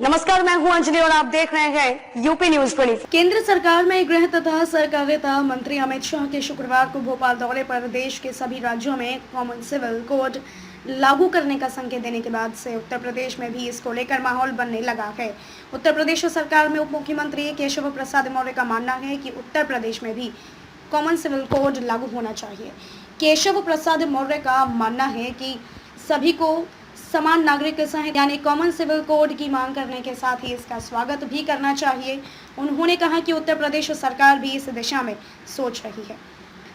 नमस्कार, मैं हूं अंजलि और आप देख रहे हैं यूपी न्यूज 24। केंद्र सरकार में गृह तथा सहकारिता मंत्री अमित शाह के शुक्रवार को भोपाल दौरे पर देश के सभी राज्यों में कॉमन सिविल कोड लागू करने का संकेत देने के बाद से उत्तर प्रदेश में भी इसको लेकर माहौल बनने लगा है। उत्तर प्रदेश सरकार में उप मुख्यमंत्री केशव प्रसाद मौर्य का मानना है कि उत्तर प्रदेश में भी कॉमन सिविल कोड लागू होना चाहिए। केशव प्रसाद मौर्य का मानना है कि सभी को समान नागरिक संहिता यानी कॉमन सिविल कोड की मांग करने के साथ ही इसका स्वागत भी करना चाहिए। उन्होंने कहा कि उत्तर प्रदेश सरकार भी इस दिशा में सोच रही है।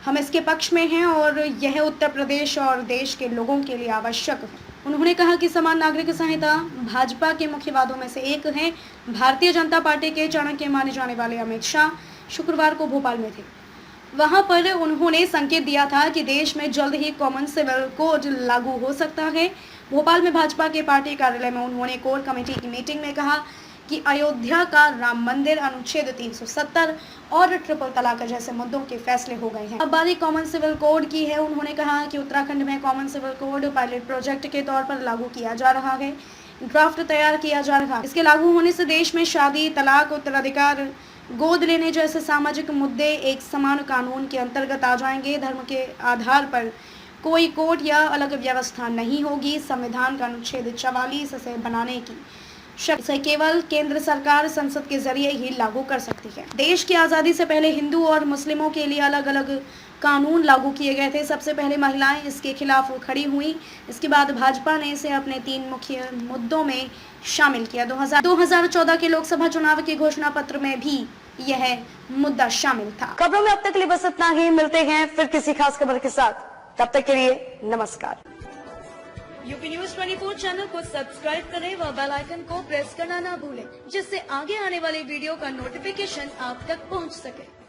हम इसके पक्ष में हैं और यह उत्तर प्रदेश और देश के लोगों के लिए आवश्यक है। उन्होंने कहा कि समान नागरिक संहिता भाजपा के मुख्य वादों में से एक है। भारतीय जनता पार्टी के चाणक्य माने जाने वाले अमित शाह शुक्रवार को भोपाल में थे। वहां पर उन्होंने संकेत दिया था कि देश में जल्द ही कॉमन सिविल कोड लागू हो सकता है। भोपाल में भाजपा के पार्टी कार्यालय में उन्होंने कोर कमेटी की मीटिंग में कहा कि अयोध्या का राम मंदिर, अनुच्छेद 370 और ट्रिपल तलाक जैसे मुद्दों के फैसले हो गए हैं। अब बारी कॉमन सिविल कोड की है। उन्होंने कहा कि उत्तराखंड में common civil code pilot project के तौर पर लागू किया जा रहा है। ड्राफ्ट तैयार किया जा रहा है। इसके लागू होने से देश में शादी, तलाक, उत्तराधिकार, गोद लेने जैसे सामाजिक मुद्दे एक समान कानून के अंतर्गत आ जाएंगे। धर्म के आधार पर कोई कोड या अलग व्यवस्था नहीं होगी। संविधान का अनुच्छेद 44 से बनाने की शक्ति केवल केंद्र सरकार संसद के जरिए ही लागू कर सकती है। देश की आज़ादी से पहले हिंदू और मुस्लिमों के लिए अलग अलग कानून लागू किए गए थे। सबसे पहले महिलाएं इसके खिलाफ खड़ी हुई। इसके बाद भाजपा ने इसे अपने 3 मुख्य मुद्दों में शामिल किया। 2014 के लोकसभा चुनाव के घोषणा पत्र में भी यह मुद्दा शामिल था। खबरों में अब तक के लिए बस इतना ही। मिलते हैं फिर किसी खास खबर के साथ। तब तक के लिए नमस्कार। यूपी न्यूज 24 चैनल को सब्सक्राइब करें व बेल आइकन को प्रेस करना ना भूलें, जिससे आगे आने वाले वीडियो का नोटिफिकेशन आप तक पहुंच सके।